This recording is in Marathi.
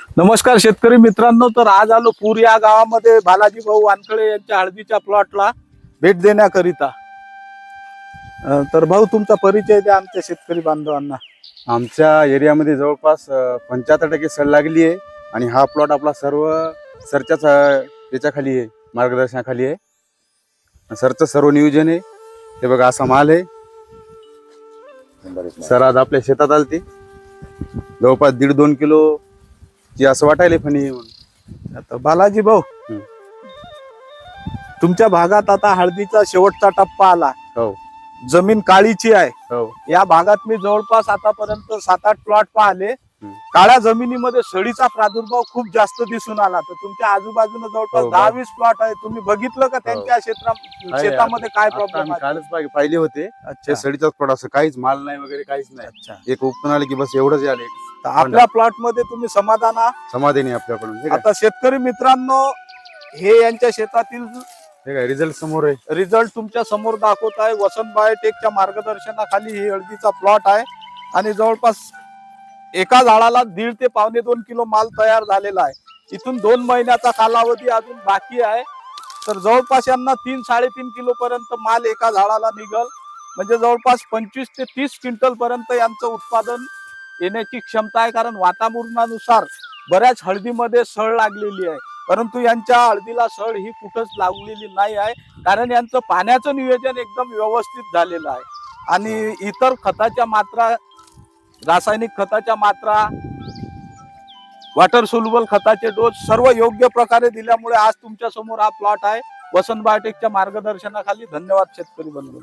नमस्कार शेतकरी मित्रांनो, तर आज आलो पूर या गावामध्ये बालाजी भाऊ वानखळे यांच्या हळदीच्या प्लॉटला भेट देण्याकरिता। तर भाऊ तुमचा परिचय द्या आमच्या शेतकरी बांधवांना। आमच्या एरियामध्ये जवळपास 75% सड लागली आहे आणि हा प्लॉट आपला सर्व सरच्याच याच्याखाली आहे, मार्गदर्शनाखाली आहे। सरचं सर्व नियोजन आहे। हे बघा असा माल आहे। सर आज आपल्या शेतात आलती जवळपास 1.5-2 किलो ची असं वाटायला फणी म्हणून। आता बालाजी भाऊ, तुमच्या भागात आता हळदीचा शेवटचा टप्पा आला। हो जमीन काळीची आहे। हो या भागात मी जवळपास आतापर्यंत 7-8 प्लॉट पाहिले। काळ्या जमिनीमध्ये सडीचा प्रादुर्भाव खूप जास्त दिसून आला। तर तुमच्या आजूबाजूला जवळपास 10-20 प्लॉट आहे। तुम्ही बघितलं का त्यांच्या शेतामध्ये काय प्रॉब्लेम आहे? कालच पाहिले होते ते सडीचाच प्लॉट, असं काहीच माल नाही वगैरे काहीच नाही। एक उपटून आले की बस एवढंच आले। आपल्या प्लॉट मध्ये तुम्ही समाधानी आपल्याकडून। आता शेतकरी मित्रांनो, हे यांच्या शेतातील हे काय रिझल्ट समोर आहे। रिझल्ट तुमच्या समोर दाखवत आहे। वसंत बायोटेकच्या मार्गदर्शनाखाली ही हळदीचा प्लॉट आहे आणि जवळपास एका झाडाला 1.5 ते 2.25 किलो माल तयार झालेला आहे। इथून 2 महिन्याचा कालावधी अजून बाकी आहे। तर जवळपास यांना 3-3.5 किलो पर्यंत माल एका झाडाला निघल, म्हणजे जवळपास 25 ते 30 क्विंटल पर्यंत यांचं उत्पादन येण्याची क्षमता आहे। कारण वातावरणानुसार बऱ्याच हळदीमध्ये सड लागलेली आहे, परंतु यांच्या हळदीला सड ही कुठंच लागलेली नाही आहे। कारण यांचं पाण्याचं नियोजन एकदम व्यवस्थित झालेलं आहे आणि इतर खताच्या मात्रा, रासायनिक खताच्या मात्रा, वॉटर सोल्युबल खताचे डोस सर्व योग्य प्रकारे दिल्यामुळे आज तुमच्या समोर हा प्लॉट आहे। वसंत बायोटेकच्या मार्गदर्शनाखाली। धन्यवाद शेतकरी बंधू।